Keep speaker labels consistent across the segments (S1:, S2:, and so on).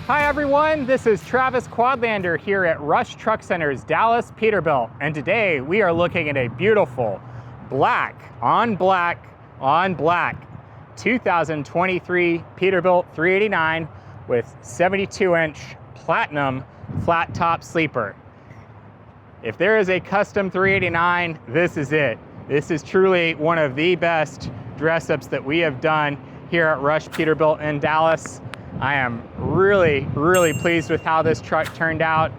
S1: Hi everyone, this is Travis Quadlander here at Rush Truck Center's Dallas Peterbilt, and today we are looking at a beautiful black on black 2023 Peterbilt 389 with 72-inch platinum flat top sleeper. If there is a custom 389, this is it. This is truly one of the best dress-ups that we have done here at Rush Peterbilt in Dallas. I am really pleased with how this truck turned out.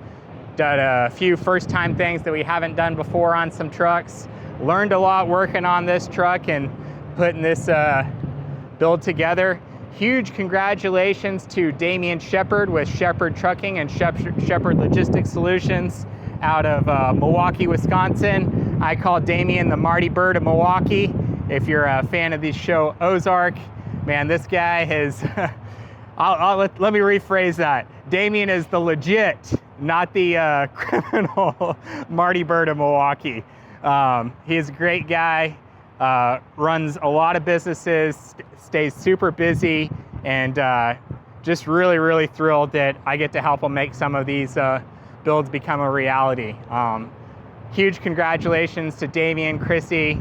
S1: Did a few first-time things that we haven't done before on some trucks. Learned a lot working on this truck and putting this build together. Huge congratulations to Dameian Shepard with Shepard Trucking and Shepard Logistics Solutions out of Milwaukee, Wisconsin. I call Dameian the Marty Bird of Milwaukee. If you're a fan of the show Ozark, man, this guy has let me rephrase that. Dameian is the legit, not the criminal Marty Bird of Milwaukee. He is a great guy, runs a lot of businesses, stays super busy, and just really thrilled that I get to help him make some of these builds become a reality. Huge congratulations to Dameian Chrissy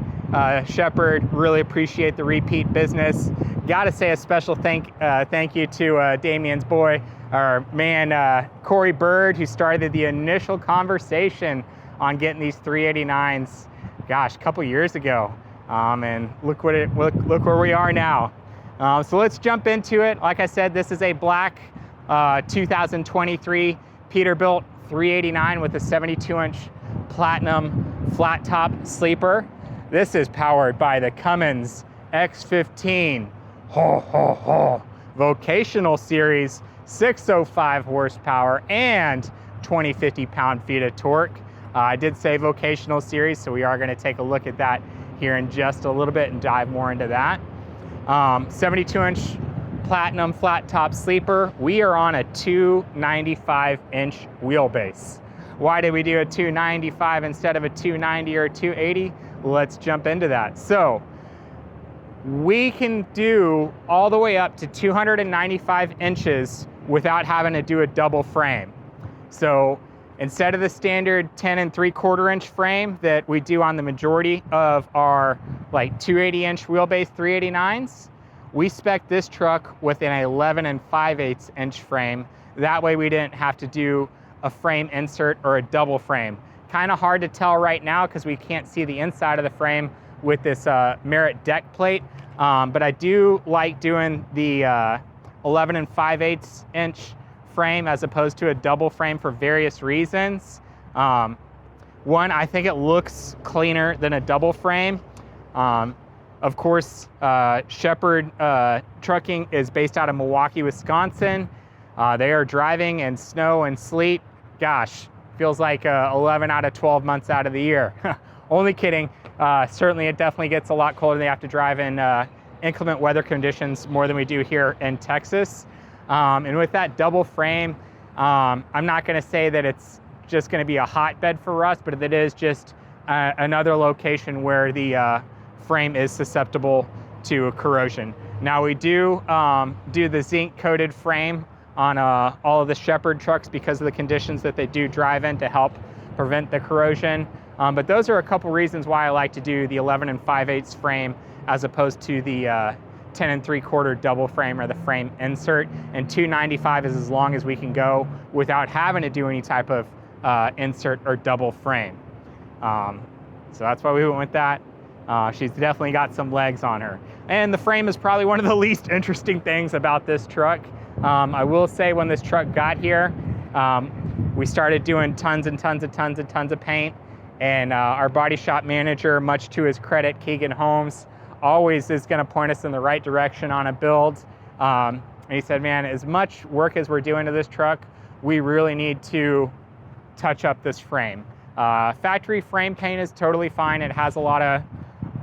S1: Shepard. Really appreciate the repeat business. Gotta say a special thank you to Dameian's boy, our man Corey Bird, who started the initial conversation on getting these 389s, gosh, a couple years ago. And look where we are now. So let's jump into it. Like I said, this is a black 2023 Peterbilt 389 with a 72-inch platinum flat top sleeper. This is powered by the Cummins X15 Vocational Series 605 horsepower and 2050 pound-feet of torque. I did say Vocational Series, so we are going to take a look at that here in just a little bit and dive more into that. 72-inch platinum flat top sleeper. We are on a 295-inch wheelbase. Why did we do a 295 instead of a 290 or a 280? Let's jump into that. So we can do all the way up to 295 inches without having to do a double frame. So instead of the standard 10 3/4 inch frame that we do on the majority of our like 280-inch wheelbase 389s, we spec this truck with an 11 5/8 inch frame. That way we didn't have to do a frame insert or a double frame. Kind of hard to tell right now because we can't see the inside of the frame with this Merit deck plate, but I do like doing the 11 5/8 inch frame as opposed to a double frame for various reasons. One, I think it looks cleaner than a double frame. Of course, Shepard Trucking is based out of Milwaukee, Wisconsin. They are driving in snow and sleet. Gosh, feels like 11 out of 12 months out of the year. Only kidding. Certainly, it definitely gets a lot colder. They have to drive in inclement weather conditions more than we do here in Texas. And with that double frame, I'm not going to say that it's just going to be a hotbed for rust, but it is just another location where the frame is susceptible to corrosion. Now we do do the zinc coated frame on all of the Shepard trucks because of the conditions that they do drive in to help prevent the corrosion. But those are a couple reasons why I like to do the 11 5/8 frame as opposed to the 10 3/4 double frame or the frame insert. And 295 is as long as we can go without having to do any type of insert or double frame. So that's why we went with that. She's definitely got some legs on her. And the frame is probably one of the least interesting things about this truck. I will say when this truck got here, we started doing tons of paint, and our body shop manager, much to his credit, Keegan Holmes, always is going to point us in the right direction on a build. And he said, man, as much work as we're doing to this truck, we really need to touch up this frame. Factory frame paint is totally fine. It has a lot of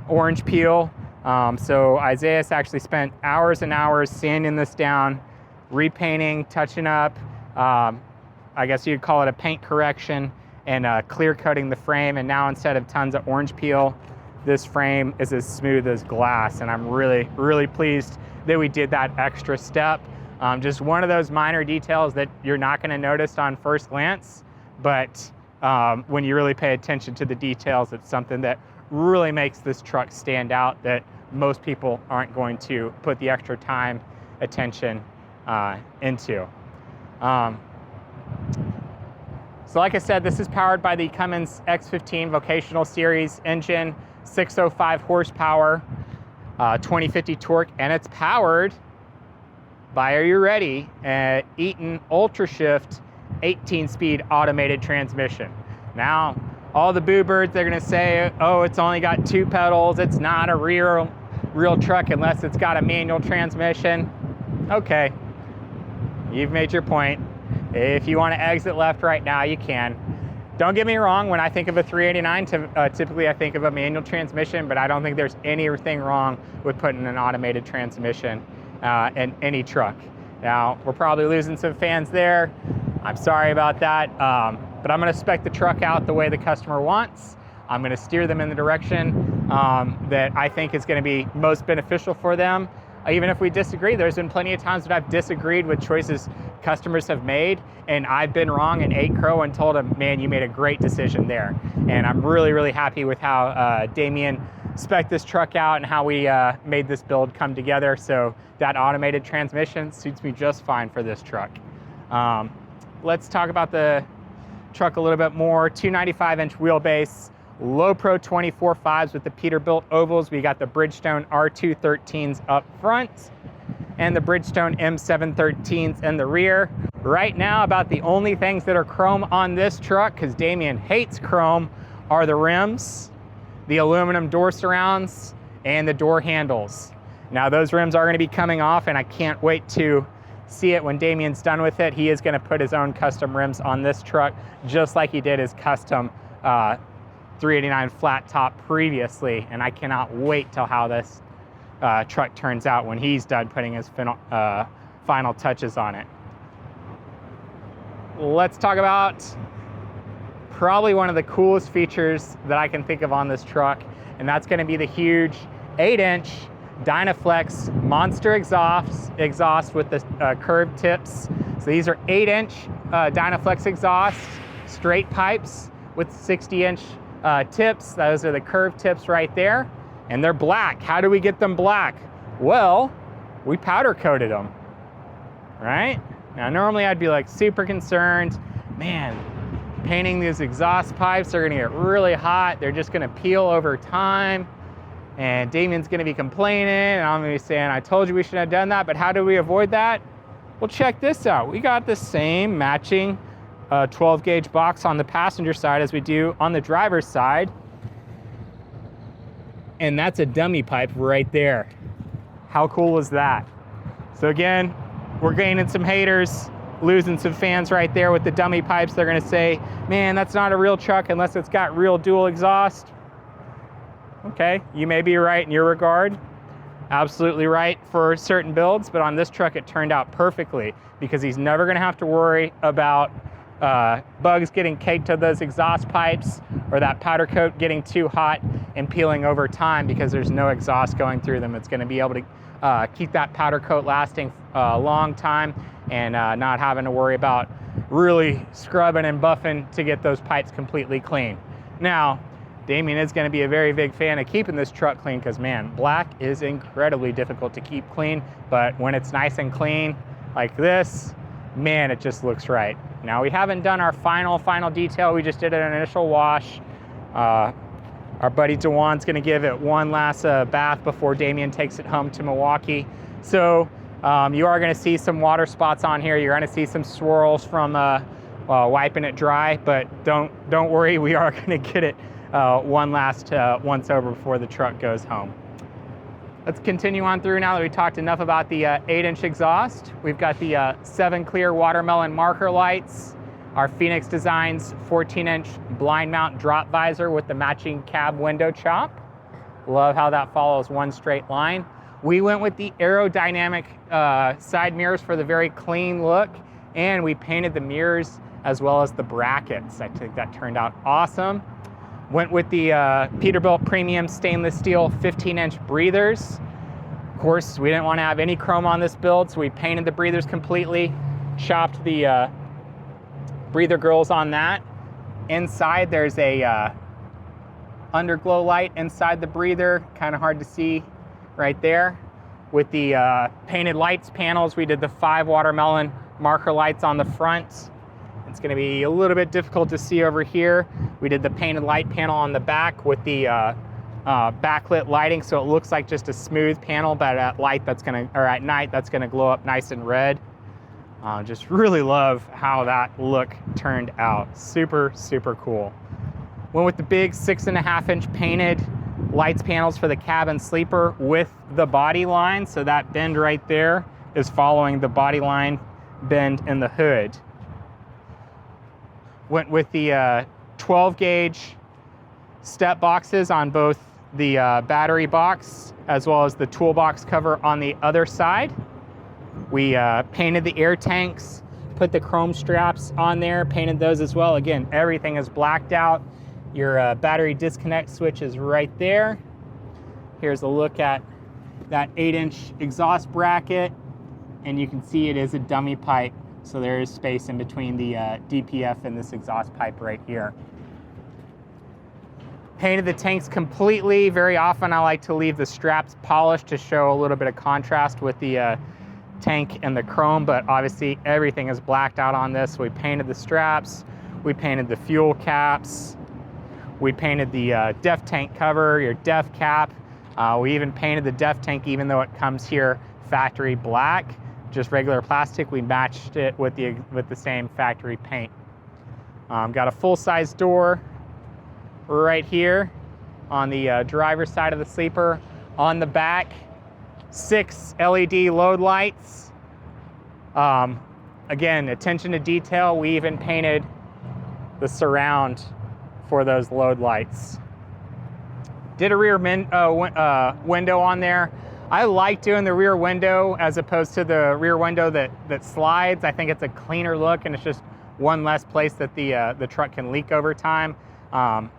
S1: orange peel. So Isaiah's actually spent hours and hours sanding this down, repainting, touching up. I guess you'd call it a paint correction, and clear coating the frame. And now instead of tons of orange peel, this frame is as smooth as glass. And I'm really pleased that we did that extra step. Just one of those minor details that you're not going to notice on first glance, but when you really pay attention to the details, it's something that really makes this truck stand out that most people aren't going to put the extra time, attention into. So like I said, this is powered by the Cummins X15 Vocational Series engine, 605 horsepower, 2050 torque, and it's powered by, are you ready, Eaton UltraShift 18-speed automated transmission. Now, all the boo birds, they're gonna say, oh, it's only got 2 pedals, it's not a real truck unless it's got a manual transmission. Okay, you've made your point. If you want to exit left right now, you can. Don't get me wrong, when I think of a 389, typically I think of a manual transmission, but I don't think there's anything wrong with putting an automated transmission in any truck. Now, we're probably losing some fans there. I'm sorry about that, but I'm going to spec the truck out the way the customer wants. I'm going to steer them in the direction that I think is going to be most beneficial for them. Even if we disagree, there's been plenty of times that I've disagreed with choices customers have made, and I've been wrong and ate crow and told them, man, you made a great decision there. And I'm really, really happy with how Dameian spec'd this truck out and how we made this build come together. So that automated transmission suits me just fine for this truck. Let's talk about the truck a little bit more. 295-inch wheelbase, Lo Pro 24.5s with the Peterbilt ovals. We got the Bridgestone R213s up front and the Bridgestone M713s in the rear. Right now, about the only things that are chrome on this truck, because Dameian hates chrome, are the rims, the aluminum door surrounds, and the door handles. Now those rims are going to be coming off, and I can't wait to see it when Dameian's done with it. He is going to put his own custom rims on this truck, just like he did his custom 389 flat top previously, and I cannot wait till how this truck turns out when he's done putting his final touches on it. Let's talk about probably one of the coolest features that I can think of on this truck, and that's going to be the huge 8-inch Dynaflex Montser exhaust with the curved tips. So these are 8-inch Dynaflex exhausts, straight pipes with 60-inch tips. Those are the curved tips right there, and they're black. How do we get them black? Well, we powder coated them, right? Now normally I'd be like super concerned, man, painting these exhaust pipes are gonna get really hot, they're just gonna peel over time, and Dameian's gonna be complaining, and I'm gonna be saying, I told you we shouldn't have done that, but how do we avoid that? Well, check this out. We got the same matching 12 gauge box on the passenger side as we do on the driver's side. And that's a dummy pipe right there. How cool is that? So again, we're gaining some haters, losing some fans right there with the dummy pipes. They're gonna say, man, that's not a real truck unless it's got real dual exhaust. Okay, you may be right in your regard. Absolutely right for certain builds, but on this truck it turned out perfectly because he's never gonna have to worry about bugs getting caked to those exhaust pipes or that powder coat getting too hot and peeling over time because there's no exhaust going through them. It's gonna be able to keep that powder coat lasting a long time and not having to worry about really scrubbing and buffing to get those pipes completely clean. Now, Dameian is going to be a very big fan of keeping this truck clean because, man, black is incredibly difficult to keep clean, but when it's nice and clean like this, man, it just looks right. Now, we haven't done our final detail. We just did an initial wash. Our buddy Dewan's going to give it one last bath before Dameian takes it home to Milwaukee. So you are going to see some water spots on here. You're going to see some swirls from wiping it dry, but don't worry, we are going to get it one last once over before the truck goes home. Let's continue on through now that we talked enough about the 8-inch exhaust. We've got the 7 clear watermelon marker lights, our Phoenix Designs 14-inch blind mount drop visor with the matching cab window chop. Love how that follows one straight line. We went with the aerodynamic side mirrors for the very clean look, and we painted the mirrors as well as the brackets. I think that turned out awesome. Went with the Peterbilt premium stainless steel 15-inch breathers. Of course, we didn't want to have any chrome on this build, so we painted the breathers completely, chopped the breather grills on that. Inside, there's a underglow light inside the breather, kind of hard to see right there. With the painted lights panels, we did the 5 watermelon marker lights on the front. It's going to be a little bit difficult to see over here. We did the painted light panel on the back with the backlit lighting, so it looks like just a smooth panel, but at night that's going to glow up nice and red. Just really love how that look turned out. Super, super cool. Went with the big 6.5-inch painted lights panels for the cabin sleeper with the body line, so that bend right there is following the body line bend in the hood. Went with the 12 gauge step boxes on both the battery box as well as the toolbox cover on the other side. We painted the air tanks, put the chrome straps on there, painted those as well. Again, everything is blacked out. Your battery disconnect switch is right there. Here's a look at that 8-inch exhaust bracket, and you can see it is a dummy pipe, so there is space in between the DPF and this exhaust pipe right here. Painted the tanks completely. Very often I like to leave the straps polished to show a little bit of contrast with the tank and the chrome, but obviously everything is blacked out on this. We painted the straps, we painted the fuel caps, we painted the DEF tank cover, your DEF cap. We even painted the DEF tank, even though it comes here factory black, just regular plastic. We matched it with the same factory paint. Got a full-size door right here on the driver's side of the sleeper. On the back, 6 LED load lights. Again, attention to detail. We even painted the surround for those load lights. Did a rear window on there. I like doing the rear window as opposed to the rear window that slides. I think it's a cleaner look, and it's just one less place that the truck can leak over time. I'm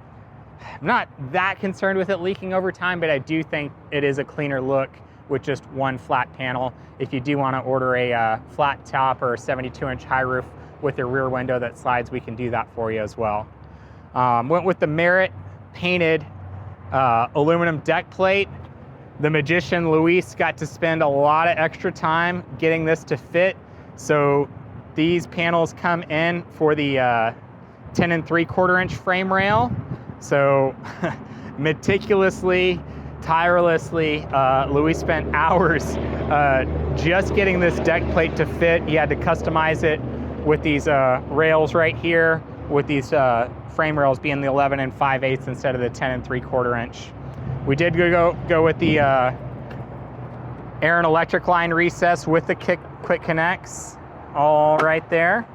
S1: not that concerned with it leaking over time, but I do think it is a cleaner look with just one flat panel. If you do want to order a flat top or a 72-inch high roof with a rear window that slides, we can do that for you as well. Went with the Merit painted aluminum deck plate. The magician Luis got to spend a lot of extra time getting this to fit. So these panels come in for the 10 3/4-inch frame rail. So meticulously, tirelessly, Luis spent hours just getting this deck plate to fit. He had to customize it with these rails right here, with these frame rails being the 11 5/8 instead of the 10 3/4-inch. We did go with the air and electric line recess with the quick connects, all right there.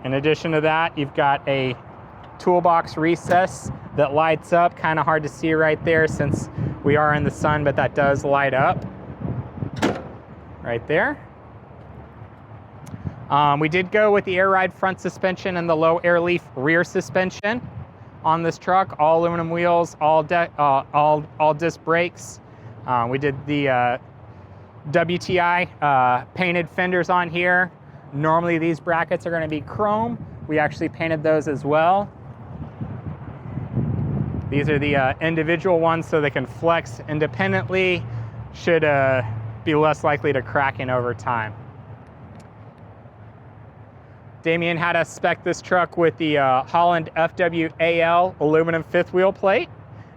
S1: In addition to that, you've got a toolbox recess that lights up. Kind of hard to see right there since we are in the sun, but that does light up right there. We did go with the air ride front suspension and the low air leaf rear suspension on this truck. All aluminum wheels, all disc brakes. We did the WTI painted fenders on here. Normally these brackets are going to be chrome. We actually painted those as well. These are the individual ones, so they can flex independently. Should be less likely to crack in over time. Dameian had us spec this truck with the Holland FWAL aluminum fifth wheel plate.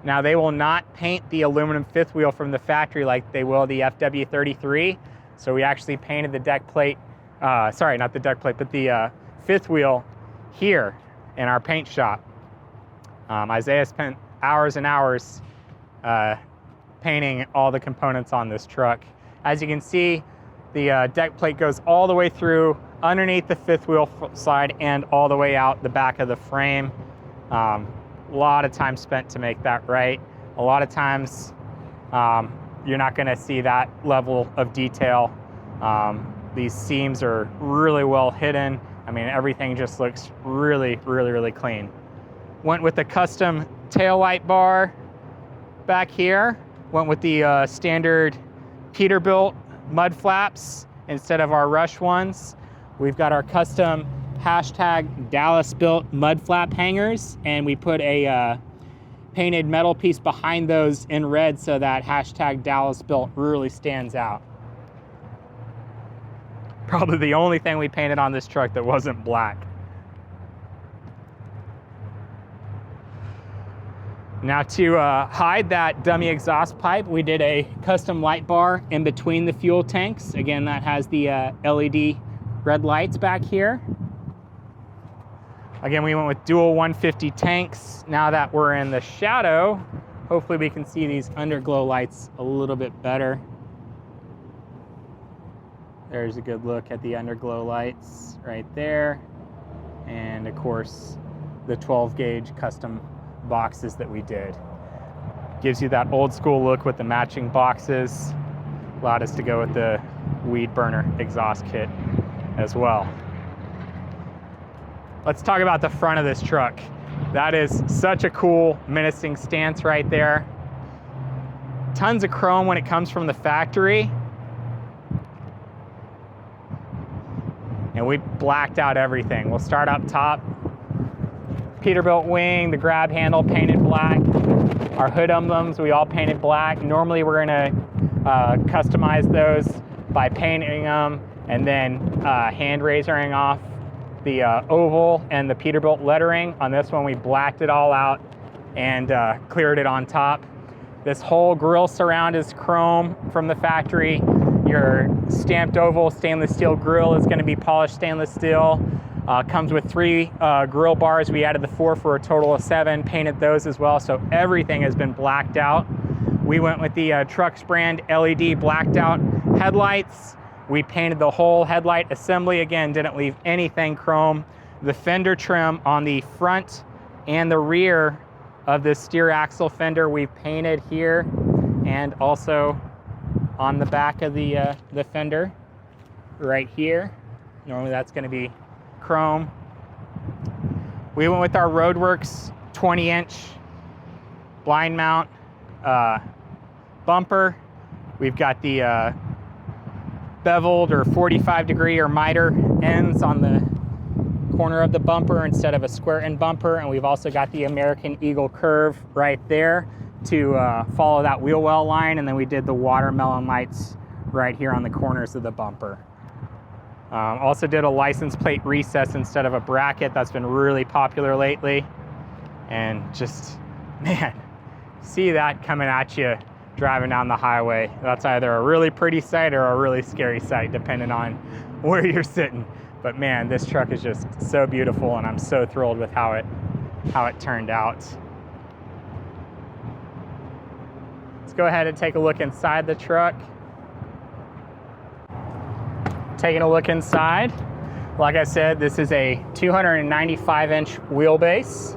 S1: Now they will not paint the aluminum fifth wheel from the factory like they will the FW33. So we actually painted the deck plate, sorry, not the deck plate, but the fifth wheel here in our paint shop. Isaiah spent hours and hours painting all the components on this truck. As you can see, the deck plate goes all the way through underneath the fifth wheel side and all the way out the back of the frame. A lot of time spent to make that right. A lot of times you're not going to see that level of detail. These seams are really well hidden. I mean, everything just looks really, really, really clean. Went with the custom tail light bar back here. Went with the standard Peterbilt mud flaps instead of our Rush ones. We've got our custom hashtag Dallas built mud flap hangers, and we put a painted metal piece behind those in red so that hashtag Dallas built really stands out. Probably the only thing we painted on this truck that wasn't black. Now to hide that dummy exhaust pipe, we did a custom light bar in between the fuel tanks. Again, that has the LED red lights back here. Again, we went with dual 150 tanks. Now that we're in the shadow, hopefully we can see these underglow lights a little bit better. There's a good look at the underglow lights right there. And of course, the 12 gauge custom boxes that we did. Gives you that old school look with the matching boxes. Allowed us to go with the weed burner exhaust kit as well. Let's talk about the front of this truck. That is such a cool menacing stance right there. Tons of chrome when it comes from the factory. And we blacked out everything. We'll start up top. Peterbilt wing, the grab handle painted black. Our hood emblems, we all painted black. Normally we're gonna customize those by painting them and then hand razoring off the oval and the Peterbilt lettering. On this one we blacked it all out and cleared it on top. This whole grille surround is chrome from the factory. Your stamped oval stainless steel grille is gonna be polished stainless steel. Comes with 3 grille bars. We added the 4 for a total of 7, painted those as well, so everything has been blacked out. We went with the Trucks brand LED blacked out headlights. We painted the whole headlight assembly. Again, didn't leave anything chrome. The fender trim on the front and the rear of this steer axle fender we've painted here, and also on the back of the fender right here. Normally that's going to be chrome. We went with our Roadworks 20-inch blind mount bumper. We've got the beveled or 45-degree or miter ends on the corner of the bumper instead of a square end bumper, and we've also got the American Eagle curve right there to follow that wheel well line, and then we did the watermelon lights right here on the corners of the bumper. Also did a license plate recess instead of a bracket. That's been really popular lately. And just, man, see that coming at you driving down the highway. That's either a really pretty sight or a really scary sight, depending on where you're sitting. But man, this truck is just so beautiful, and I'm so thrilled with how it turned out. Let's go ahead and take a look inside the truck. Taking a look inside, like I said, this is a 295-inch wheelbase.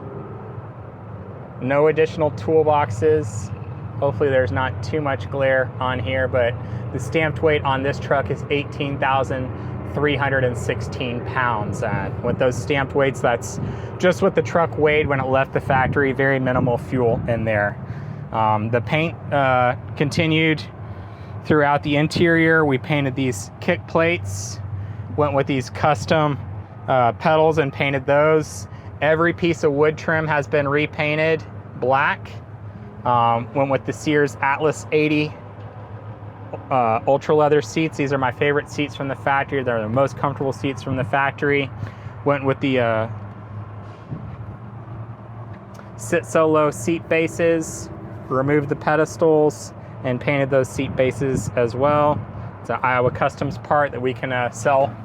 S1: No additional toolboxes. Hopefully there's not too much glare on here, but the stamped weight on this truck is 18,316 pounds. With those stamped weights, that's just what the truck weighed when it left the factory. Very minimal fuel in there. The paint continued throughout the interior. We painted these kick plates, went with these custom pedals and painted those. Every piece of wood trim has been repainted black. Went with the Sears Atlas 80 ultra leather seats. These are my favorite seats from the factory. They're the most comfortable seats from the factory. Went with the SitSoLo seat bases, removed the pedestals, and painted those seat bases as well. It's an Iowa Customs part that we can sell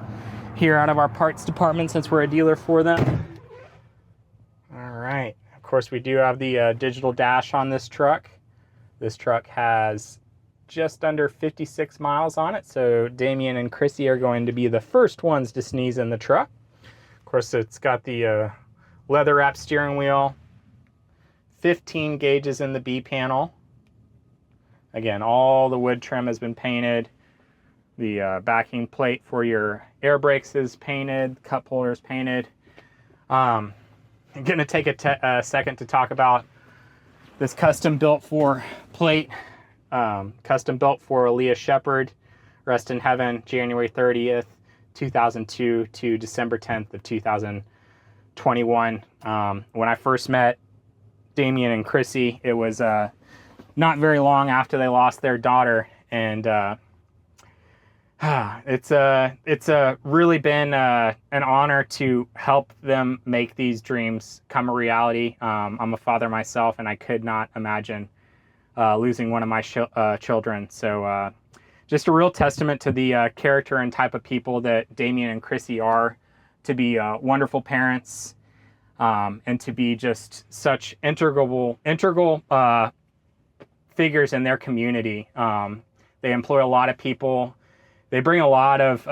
S1: here out of our parts department since we're a dealer for them. All right, of course we do have the digital dash on this truck. This truck has just under 56 miles on it, so Dameian and Chrissy are going to be the first ones to sneeze in the truck. Of course, it's got the leather wrap steering wheel, 15 gauges in the B panel. Again, all the wood trim has been painted. The backing plate for your air brakes is painted. Cup holder is painted. I'm going to take a second to talk about this custom built for plate custom built for Aaliyah Shepard, rest in heaven, January 30th, 2002 to December 10th of 2021. When I first met Dameian and Chrissy, it was not very long after they lost their daughter, and it's really been an honor to help them make these dreams come a reality. I'm a father myself, and I could not imagine losing one of my children. So just a real testament to the character and type of people that Dameian and Chrissy are, to be wonderful parents, and to be just such integral figures in their community. They employ a lot of people. They bring a lot of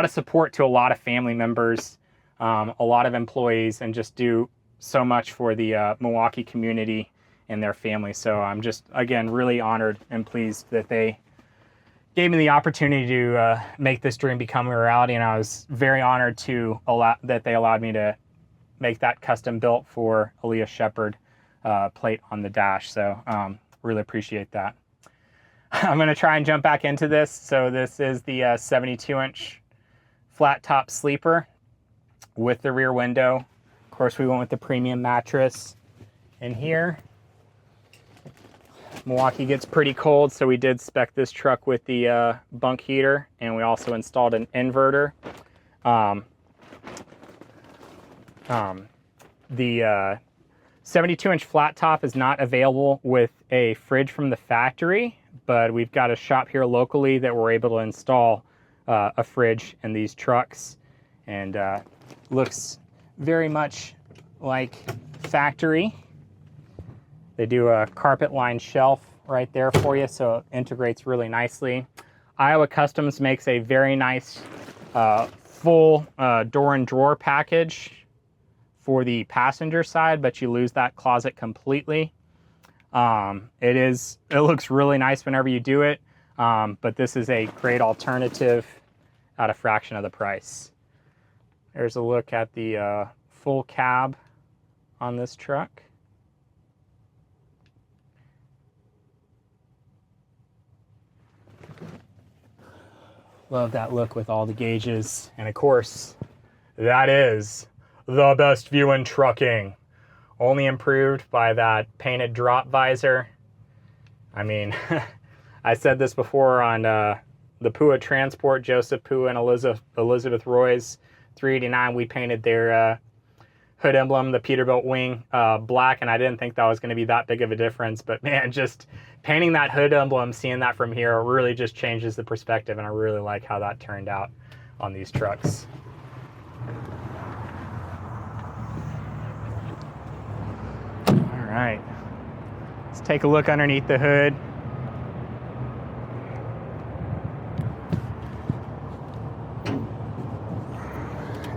S1: support to a lot of family members, a lot of employees, and just do so much for the Milwaukee community and their family. So I'm just, again, really honored and pleased that they gave me the opportunity to make this dream become a reality. And I was very honored that they allowed me to make that custom built for Aaliyah Shepard plate on the dash. So really appreciate that. I'm going to try and jump back into this. So this is the 72-inch flat top sleeper with the rear window. Of course, we went with the premium mattress in here. Milwaukee gets pretty cold, so we did spec this truck with the bunk heater, and we also installed an inverter. The 72-inch flat top is not available with a fridge from the factory, but we've got a shop here locally that we're able to install a fridge in these trucks, and looks very much like factory. They do a carpet lined shelf right there for you, so it integrates really nicely. Iowa Customs makes a very nice full door and drawer package for the passenger side, but you lose that closet completely. It looks really nice whenever you do it, but this is a great alternative at a fraction of the price. There's a look at the full cab on this truck. Love that look with all the gauges. And of course, that is the best view in trucking. Only improved by that painted drop visor. I mean, I said this before on the Pua Transport, Joseph Pua and Elizabeth Roy's 389. We painted their hood emblem, the Peterbilt wing, black, and I didn't think that was going to be that big of a difference. But man, just painting that hood emblem, seeing that from here, really just changes the perspective, and I really like how that turned out on these trucks. All right, let's take a look underneath the hood.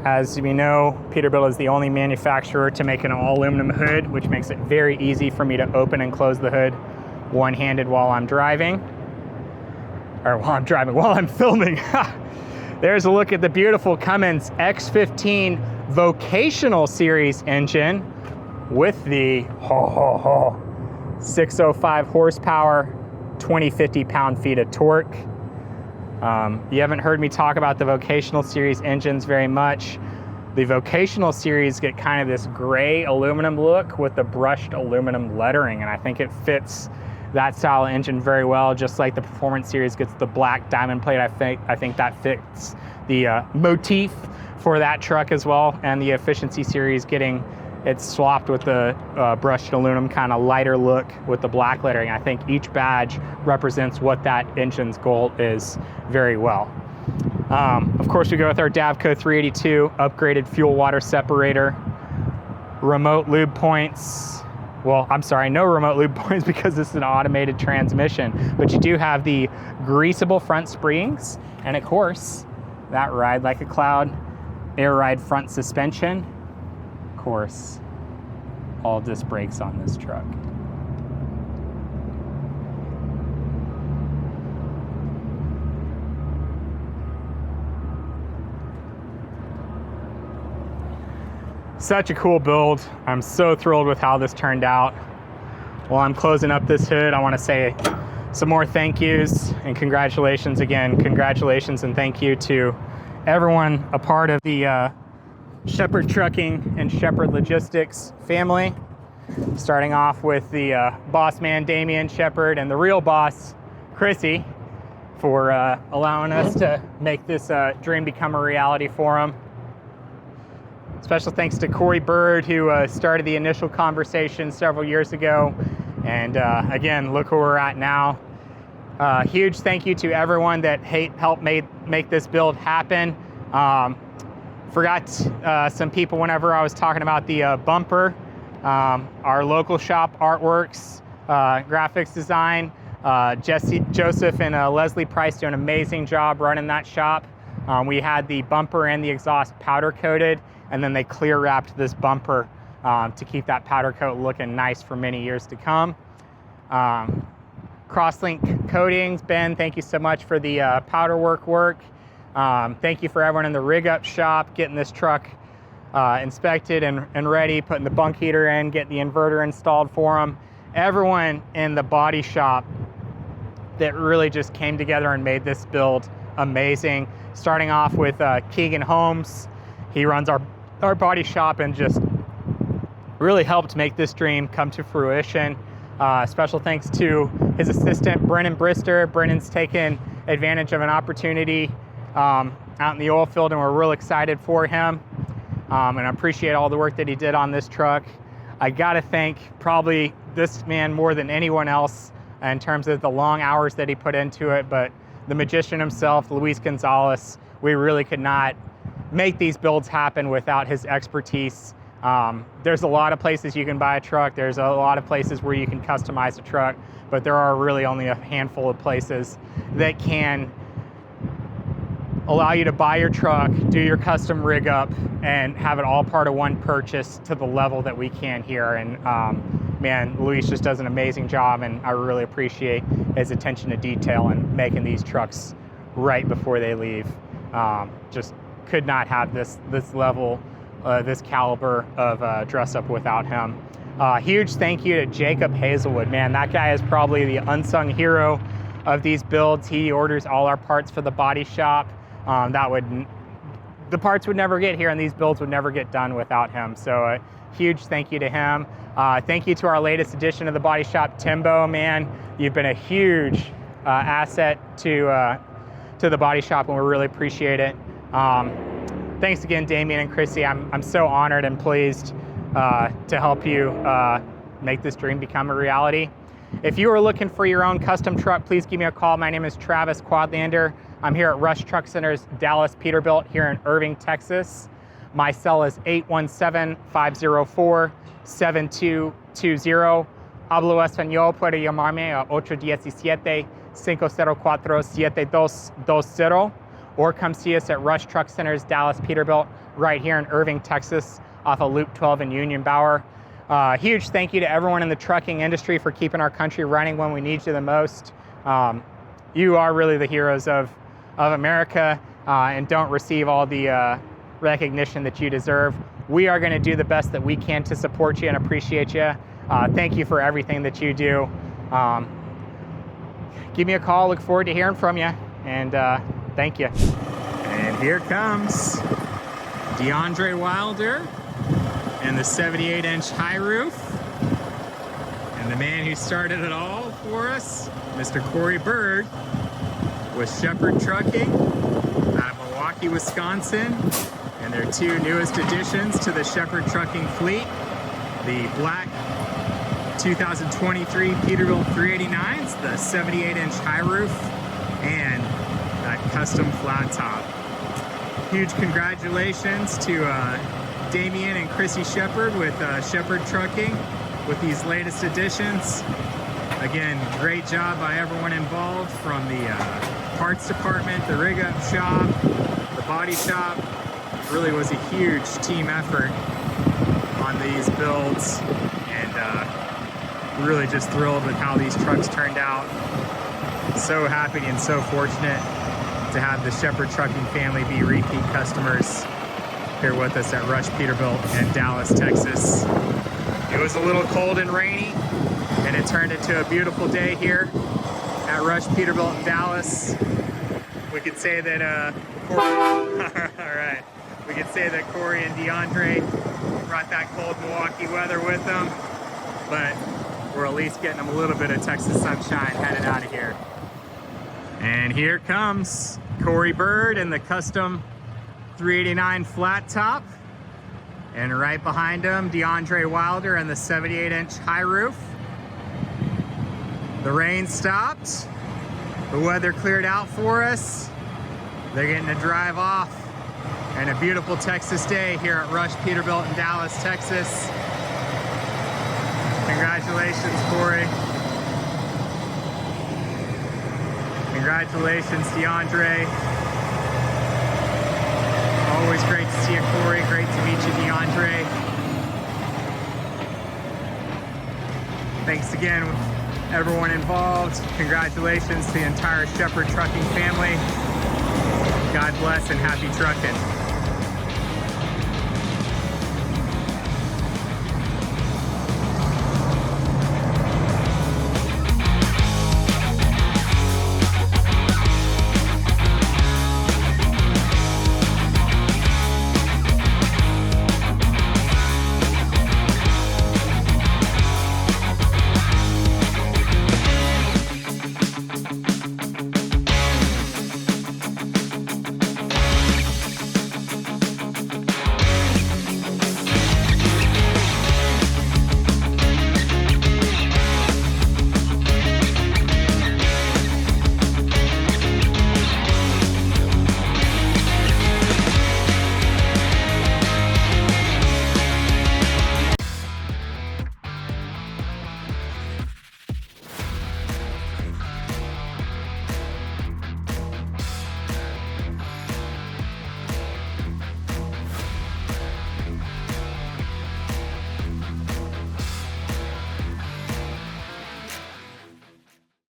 S1: As we know, Peterbilt is the only manufacturer to make an all aluminum hood, which makes it very easy for me to open and close the hood one-handed while I'm driving. Or while I'm filming. There's a look at the beautiful Cummins X15 Vocational Series engine with the 605 horsepower, 2050 pound-feet of torque. You haven't heard me talk about the Vocational Series engines very much. The Vocational Series get kind of this gray aluminum look with the brushed aluminum lettering, and I think it fits that style of engine very well, just like the Performance Series gets the black diamond plate. I think that fits the motif for that truck as well, and the Efficiency Series getting it swapped with the brushed aluminum kind of lighter look with the black lettering. I think each badge represents what that engine's goal is very well. Of course, we go with our Davco 382 upgraded fuel water separator, remote lube points. Well, I'm sorry, no remote lube points because this is an automated transmission, but you do have the greasable front springs, and of course, that ride like a cloud air ride front suspension. Of course, all disc brakes on this truck. Such a cool build. I'm so thrilled with how this turned out. while I'm closing up this hood, I want to say some more thank yous and congratulations again. Congratulations and thank you to everyone a part of the Shepard Trucking and Shepard Logistics family. Starting off with the boss man, Dameian Shepard, and the real boss, Chrissy, for allowing us to make this dream become a reality for him. Special thanks to Corey Bird, who started the initial conversation several years ago. And again, look where we're at now. Huge thank you to everyone that helped make this build happen. Forgot some people whenever I was talking about the bumper. Our local shop, Artworks, graphics design. Joseph and Leslie Price do an amazing job running that shop. We had the bumper and the exhaust powder coated, and then they clear wrapped this bumper to keep that powder coat looking nice for many years to come. Crosslink Coatings, Ben, thank you so much for the powder work. Thank you for everyone in the rig up shop, getting this truck inspected and ready, putting the bunk heater in, getting the inverter installed for them. Everyone in the body shop that really just came together and made this build amazing. Starting off with Keegan Holmes. He runs our body shop and just really helped make this dream come to fruition. Special thanks to his assistant, Brennan Brister. Brennan's taken advantage of an opportunity out in the oil field, and we're real excited for him. And I appreciate all the work that he did on this truck. I gotta thank probably this man more than anyone else in terms of the long hours that he put into it, but the magician himself, Luis Gonzalez. We really could not make these builds happen without his expertise. There's a lot of places you can buy a truck. There's a lot of places where you can customize a truck, but there are really only a handful of places that can allow you to buy your truck, do your custom rig up, and have it all part of one purchase to the level that we can here. And man, Luis just does an amazing job, and I really appreciate his attention to detail and making these trucks right before they leave. Just could not have this level, this caliber of dress up without him. Huge thank you to Jacob Hazelwood. Man, that guy is probably the unsung hero of these builds. He orders all our parts for the body shop. The parts would never get here, and these builds would never get done without him. So a huge thank you to him. Thank you to our latest addition of the body shop, Timbo. Man, you've been a huge asset to the body shop, and we really appreciate it. Thanks again, Dameian and Chrissy. I'm so honored and pleased to help you make this dream become a reality. If you are looking for your own custom truck, please give me a call. My name is Travis Quadlander. I'm here at Rush Truck Center's Dallas Peterbilt here in Irving, Texas. My cell is 817-504-7220. Hablo español, puede llamarme a 817-504-7220, or come see us at Rush Truck Center's Dallas Peterbilt right here in Irving, Texas, off of Loop 12 in Union Bower. Huge thank you to everyone in the trucking industry for keeping our country running when we need you the most. You are really the heroes of America, and don't receive all the recognition that you deserve. We are going to do the best that we can to support you and appreciate you. Thank you for everything that you do. Give me a call. Look forward to hearing from you, and thank you. And here comes DeAndre Wilder and the 78-inch high roof, and the man who started it all for us, Mr. Corey Bird, with Shepard Trucking out of Milwaukee, Wisconsin, and their two newest additions to the Shepard Trucking fleet, the black 2023 Peterbilt 389s, the 78-inch high roof, and that custom flat top. Huge congratulations to Dameian and Chrissy Shepard with Shepard Trucking with these latest additions. Again, great job by everyone involved, from the parts department, the rig up shop, the body shop. It really was a huge team effort on these builds, and really just thrilled with how these trucks turned out. So happy and so fortunate to have the Shepard Trucking family be repeat customers here with us at Rush Peterbilt in Dallas, Texas. It was a little cold and rainy And it turned into a beautiful day here at Rush Peterbilt in Dallas. We could say that, all right. We could say that Corey and DeAndre brought that cold Milwaukee weather with them, but we're at least getting them a little bit of Texas sunshine headed out of here. And here comes Corey Bird in the custom 389 flat top. And right behind him, DeAndre Wilder in the 78-inch high roof. The rain stopped. The weather cleared out for us. They're getting to drive off. And a beautiful Texas day here at Rush Peterbilt in Dallas, Texas. Congratulations, Corey. Congratulations, DeAndre. Always great to see you, Corey. Great to meet you, DeAndre. Thanks again, everyone involved. Congratulations to the entire Shepard Trucking family. God bless and happy trucking.